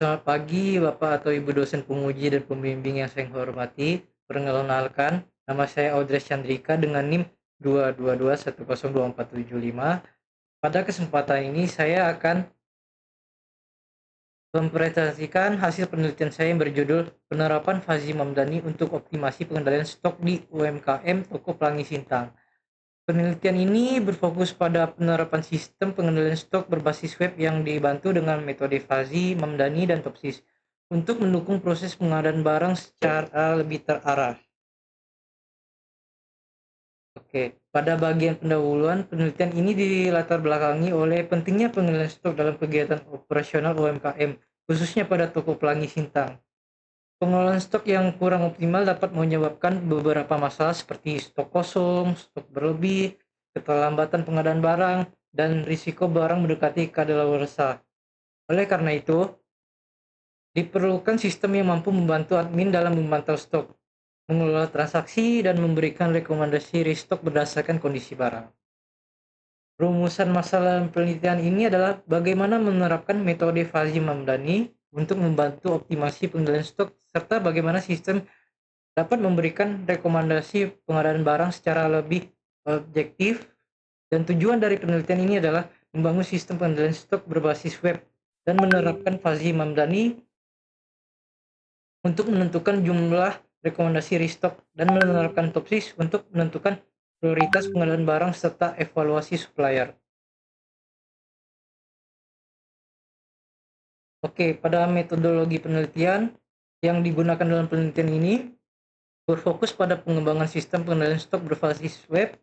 Selamat pagi Bapak atau Ibu dosen penguji dan pembimbing yang saya hormati. Perkenalkan, nama saya Audrey Chandrika dengan NIM 222102475. Pada kesempatan ini saya akan mempresentasikan hasil penelitian saya yang berjudul Penerapan Fazil Mamdani untuk Optimasi Pengendalian Stok di UMKM Toko Pelangi Sintang. Penelitian ini berfokus pada penerapan sistem pengendalian stok berbasis web yang dibantu dengan metode Fuzzy, Mamdani, dan Topsys untuk mendukung proses pengadaan barang secara lebih terarah. Oke, pada bagian pendahuluan, penelitian ini dilatar belakangi oleh pentingnya pengendalian stok dalam kegiatan operasional UMKM, khususnya pada toko pelangi Sintang. Pengelolaan stok yang kurang optimal dapat menyebabkan beberapa masalah seperti stok kosong, stok berlebih, keterlambatan pengadaan barang, dan risiko barang mendekati kadaluarsa. Oleh karena itu, diperlukan sistem yang mampu membantu admin dalam memantau stok, mengelola transaksi, dan memberikan rekomendasi restock berdasarkan kondisi barang. Rumusan masalah penelitian ini adalah bagaimana menerapkan metode Fuzzy Mamdani untuk membantu optimasi pengendalian stok serta bagaimana sistem dapat memberikan rekomendasi pengadaan barang secara lebih objektif, dan tujuan dari penelitian ini adalah membangun sistem pengendalian stok berbasis web dan menerapkan Fuzzy Mamdani untuk menentukan jumlah rekomendasi restock dan menerapkan Topsys untuk menentukan prioritas pengadaan barang serta evaluasi supplier. Oke, pada metodologi penelitian yang digunakan dalam penelitian ini berfokus pada pengembangan sistem pengendalian stok berbasis web.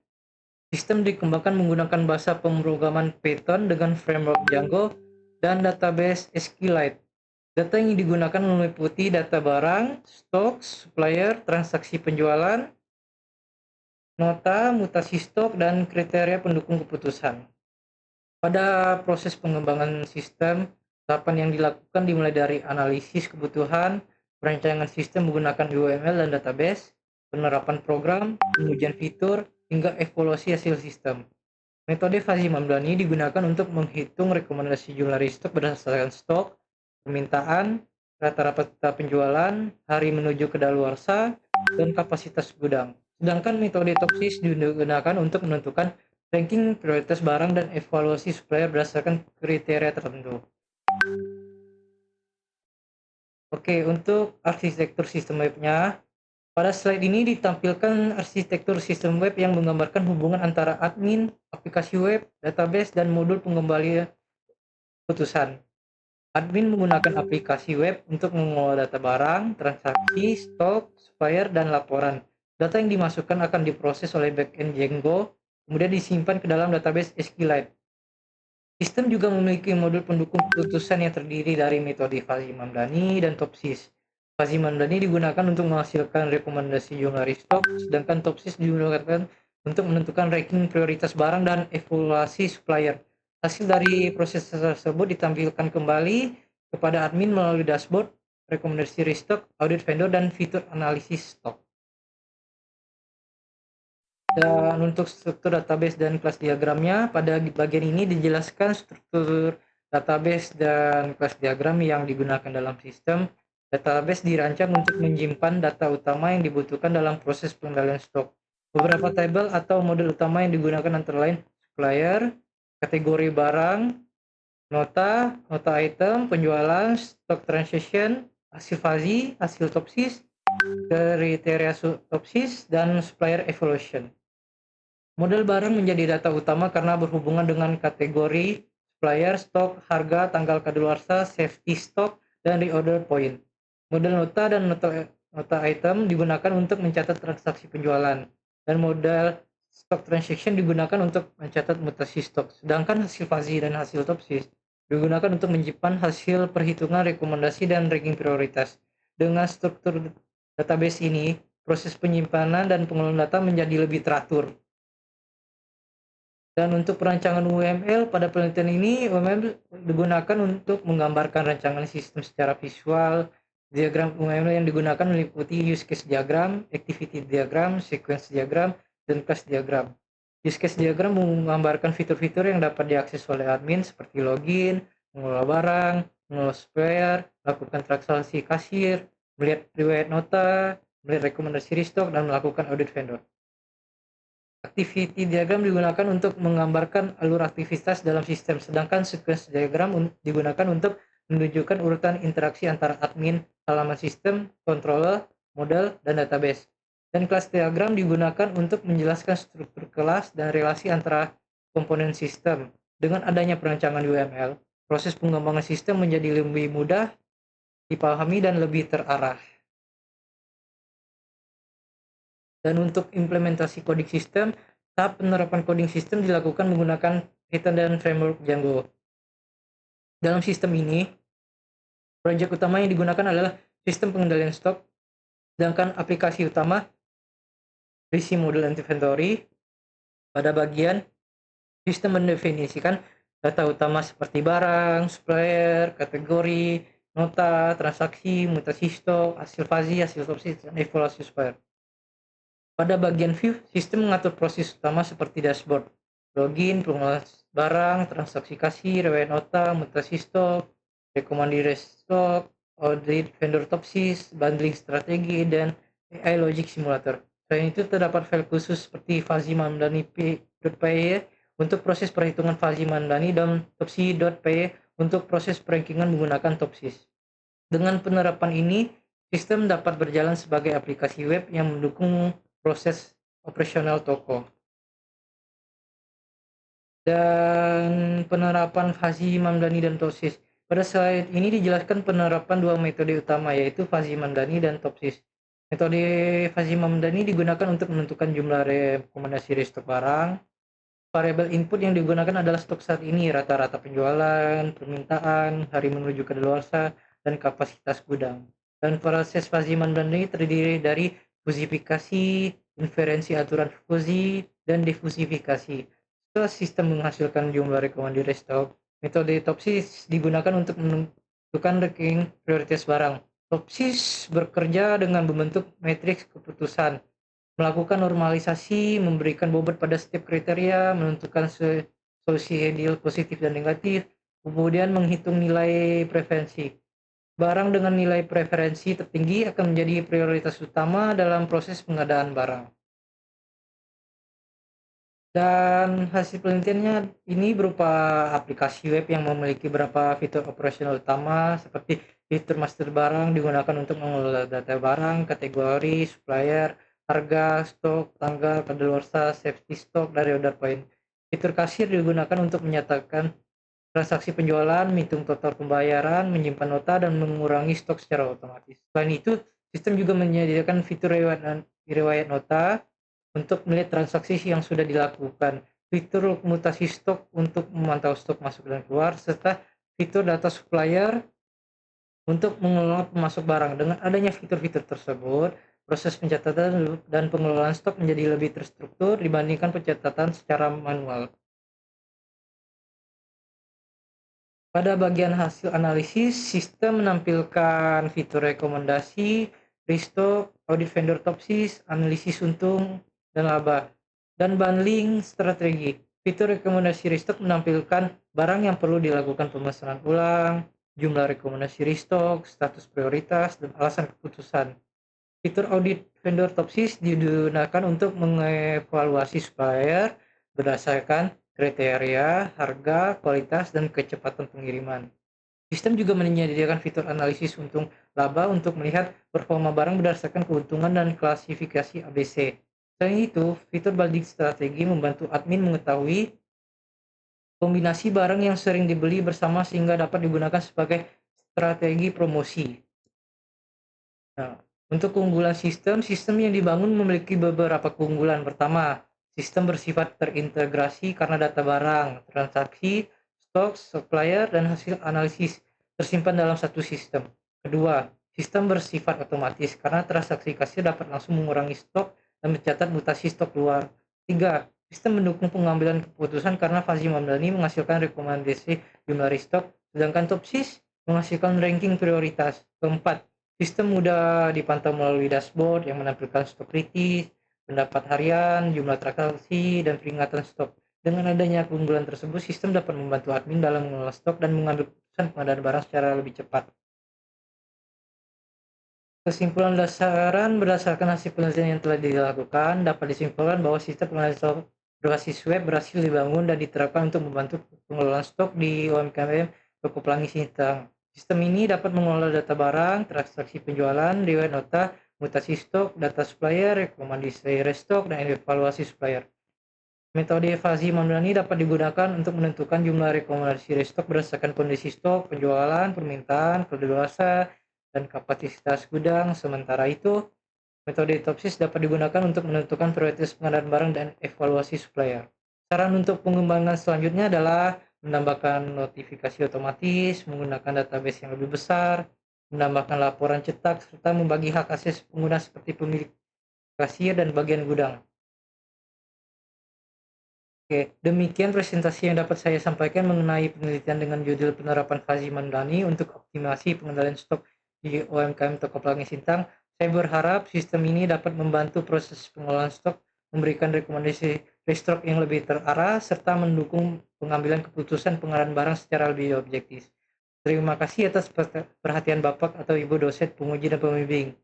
Sistem dikembangkan menggunakan bahasa pemrograman Python dengan framework Django dan database SQLite. Data yang digunakan meliputi data barang, stok, supplier, transaksi penjualan, nota, mutasi stok, dan kriteria pendukung keputusan. Pada proses pengembangan sistem, tahapan yang dilakukan dimulai dari analisis kebutuhan, perancangan sistem menggunakan UML dan database, penerapan program, pengujian fitur, hingga evaluasi hasil sistem. Metode Fuzzy Mamdani digunakan untuk menghitung rekomendasi jumlah restock berdasarkan stok, permintaan, rata-rata penjualan, hari menuju kedaluarsa, dan kapasitas gudang. Sedangkan metode Topsys digunakan untuk menentukan ranking prioritas barang dan evaluasi supplier berdasarkan kriteria tertentu. Oke, untuk arsitektur sistem webnya, pada slide ini ditampilkan arsitektur sistem web yang menggambarkan hubungan antara admin, aplikasi web, database, dan modul pengembalian putusan. Admin menggunakan aplikasi web untuk mengelola data barang, transaksi, stok, supplier, dan laporan. Data yang dimasukkan akan diproses oleh backend Django, kemudian disimpan ke dalam database SQLite. Sistem juga memiliki modul pendukung keputusan yang terdiri dari metode Fuzzy Mamdani dan Topsys. Fuzzy Mamdani digunakan untuk menghasilkan rekomendasi jumlah restock, sedangkan Topsys digunakan untuk menentukan ranking prioritas barang dan evaluasi supplier. Hasil dari proses tersebut ditampilkan kembali kepada admin melalui dashboard, rekomendasi restock, audit vendor, dan fitur analisis stok. Dan untuk struktur database dan kelas diagramnya, pada bagian ini dijelaskan struktur database dan kelas diagram yang digunakan dalam sistem. Database dirancang untuk menyimpan data utama yang dibutuhkan dalam proses pengendalian stok. Beberapa tabel atau model utama yang digunakan antara lain supplier, kategori barang, nota item, penjualan, stock transaction, hasil Fuzzy, hasil Topsys, kriteria Topsys, dan supplier evaluation. Model barang menjadi data utama karena berhubungan dengan kategori, supplier, stok, harga, tanggal kadaluarsa, safety stock, dan reorder point. Model nota dan nota item digunakan untuk mencatat transaksi penjualan, dan model stock transaction digunakan untuk mencatat mutasi stok. Sedangkan hasil Fuzzy dan hasil Topsys digunakan untuk menyimpan hasil perhitungan rekomendasi dan ranking prioritas. Dengan struktur database ini, proses penyimpanan dan pengelolaan data menjadi lebih teratur. Dan untuk perancangan UML pada penelitian ini, UML digunakan untuk menggambarkan rancangan sistem secara visual. Diagram UML yang digunakan meliputi use case diagram, activity diagram, sequence diagram, dan class diagram. Use case diagram menggambarkan fitur-fitur yang dapat diakses oleh admin seperti login, mengelola barang, mengelola supplier, melakukan transaksi kasir, melihat riwayat nota, melihat rekomendasi restock, dan melakukan audit vendor. Activity diagram digunakan untuk menggambarkan alur aktivitas dalam sistem, sedangkan sequence diagram digunakan untuk menunjukkan urutan interaksi antara admin, halaman sistem, controller, model, dan database. Dan kelas diagram digunakan untuk menjelaskan struktur kelas dan relasi antara komponen sistem. Dengan adanya perancangan UML, proses pengembangan sistem menjadi lebih mudah dipahami dan lebih terarah. Dan untuk implementasi coding system, tahap penerapan coding system dilakukan menggunakan Python dan framework Django. Dalam sistem ini, proyek utama yang digunakan adalah sistem pengendalian stok, sedangkan aplikasi utama berisi model inventory. Pada bagian sistem mendefinisikan data utama seperti barang, supplier, kategori, nota, transaksi, mutasi stok, hasil fazi, hasil topsis, dan evaluasi supplier. Pada bagian view, sistem mengatur proses utama seperti dashboard, login, pengelolaan barang, transaksi kasir, riwayat nota, mutasi stok, rekomendasi stok, audit vendor topsis, bundling strategi, dan AI logic simulator. Selain itu, terdapat file khusus seperti fuzzy mamdani.py untuk proses perhitungan fuzzy mamdani dan topsy.py untuk proses perankingan menggunakan topsis. Dengan penerapan ini, sistem dapat berjalan sebagai aplikasi web yang mendukung proses operasional toko. Dan penerapan fuzzy mamdani dan topsis. Pada slide ini dijelaskan penerapan dua metode utama, yaitu fuzzy mamdani dan topsis. Metode fuzzy mamdani digunakan untuk menentukan jumlah rekomendasi restock barang. Variabel input yang digunakan adalah stok saat ini, rata-rata penjualan, permintaan, hari menuju kadaluarsa, dan kapasitas gudang. Dan proses fuzzy mamdani terdiri dari fusifikasi, inferensi aturan fusi, dan difusifikasi. Setelah sistem menghasilkan jumlah rekomendasi restock, metode topsis digunakan untuk menentukan ranking prioritas barang. Topsis bekerja dengan membentuk matriks keputusan, melakukan normalisasi, memberikan bobot pada setiap kriteria, menentukan solusi ideal positif dan negatif, kemudian menghitung nilai preferensi. Barang dengan nilai preferensi tertinggi akan menjadi prioritas utama dalam proses pengadaan barang. Dan hasil penelitiannya ini berupa aplikasi web yang memiliki beberapa fitur operasional utama seperti fitur master barang digunakan untuk mengelola data barang, kategori, supplier, harga, stok, tanggal, kadaluarsa, safety stock, dari order point. Fitur kasir digunakan untuk menyatakan transaksi penjualan, menghitung total pembayaran, menyimpan nota, dan mengurangi stok secara otomatis. Selain itu, sistem juga menyediakan fitur riwayat nota untuk melihat transaksi yang sudah dilakukan, fitur mutasi stok untuk memantau stok masuk dan keluar, serta fitur data supplier untuk mengelola pemasok barang. Dengan adanya fitur-fitur tersebut, proses pencatatan dan pengelolaan stok menjadi lebih terstruktur dibandingkan pencatatan secara manual. Pada bagian hasil analisis, sistem menampilkan fitur rekomendasi, restock, audit vendor topsis, analisis untung dan laba, dan bundling strategi. Fitur rekomendasi restock menampilkan barang yang perlu dilakukan pemesanan ulang, jumlah rekomendasi restock, status prioritas, dan alasan keputusan. Fitur audit vendor topsis digunakan untuk mengevaluasi supplier berdasarkan kriteria, harga, kualitas, dan kecepatan pengiriman. Sistem juga menyediakan fitur analisis untung laba untuk melihat performa barang berdasarkan keuntungan dan klasifikasi ABC. Selain itu, fitur bundling strategi membantu admin mengetahui kombinasi barang yang sering dibeli bersama sehingga dapat digunakan sebagai strategi promosi. Nah, untuk keunggulan sistem, sistem yang dibangun memiliki beberapa keunggulan. Pertama, sistem bersifat terintegrasi karena data barang, transaksi, stok, supplier, dan hasil analisis tersimpan dalam satu sistem. Kedua, sistem bersifat otomatis karena transaksi kasir dapat langsung mengurangi stok dan mencatat mutasi stok keluar. Tiga, sistem mendukung pengambilan keputusan karena fuzzy mamdani menghasilkan rekomendasi jumlah restock, sedangkan topsis menghasilkan ranking prioritas. Keempat, sistem mudah dipantau melalui dashboard yang menampilkan stok kritis, pendapat harian, jumlah transaksi, dan peringatan stok. Dengan adanya keunggulan tersebut, sistem dapat membantu admin dalam mengelola stok dan mengambil keputusan keputusan pengadaan barang secara lebih cepat. Kesimpulan berdasarkan hasil penelitian yang telah dilakukan, dapat disimpulkan bahwa sistem pengelolaan stok berbasis web berhasil dibangun dan diterapkan untuk membantu pengelolaan stok di UMKM toko Pelangi Sintang. Sistem ini dapat mengelola data barang, transaksi penjualan, riwayat nota, mutasi stok, data supplier, rekomendasi restock, dan evaluasi supplier. Metode Fuzzy Mamdani dapat digunakan untuk menentukan jumlah rekomendasi restock berdasarkan kondisi stok, penjualan, permintaan, kedaluarsa, dan kapasitas gudang. Sementara itu, metode Topsis dapat digunakan untuk menentukan prioritas pengadaan barang dan evaluasi supplier. Saran untuk pengembangan selanjutnya adalah menambahkan notifikasi otomatis, menggunakan database yang lebih besar, menambahkan laporan cetak, serta membagi hak akses pengguna seperti pemilik kasir dan bagian gudang. Oke, demikian presentasi yang dapat saya sampaikan mengenai penelitian dengan judul penerapan Fuzzy Mamdani untuk optimasi pengendalian stok di UMKM Toko Pelangi Sintang. Saya berharap sistem ini dapat membantu proses pengelolaan stok, memberikan rekomendasi restock yang lebih terarah, serta mendukung pengambilan keputusan pengadaan barang secara lebih objektif. Terima kasih atas perhatian Bapak atau Ibu dosen, penguji, dan pembimbing.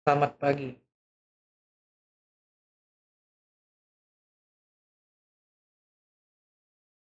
Selamat pagi.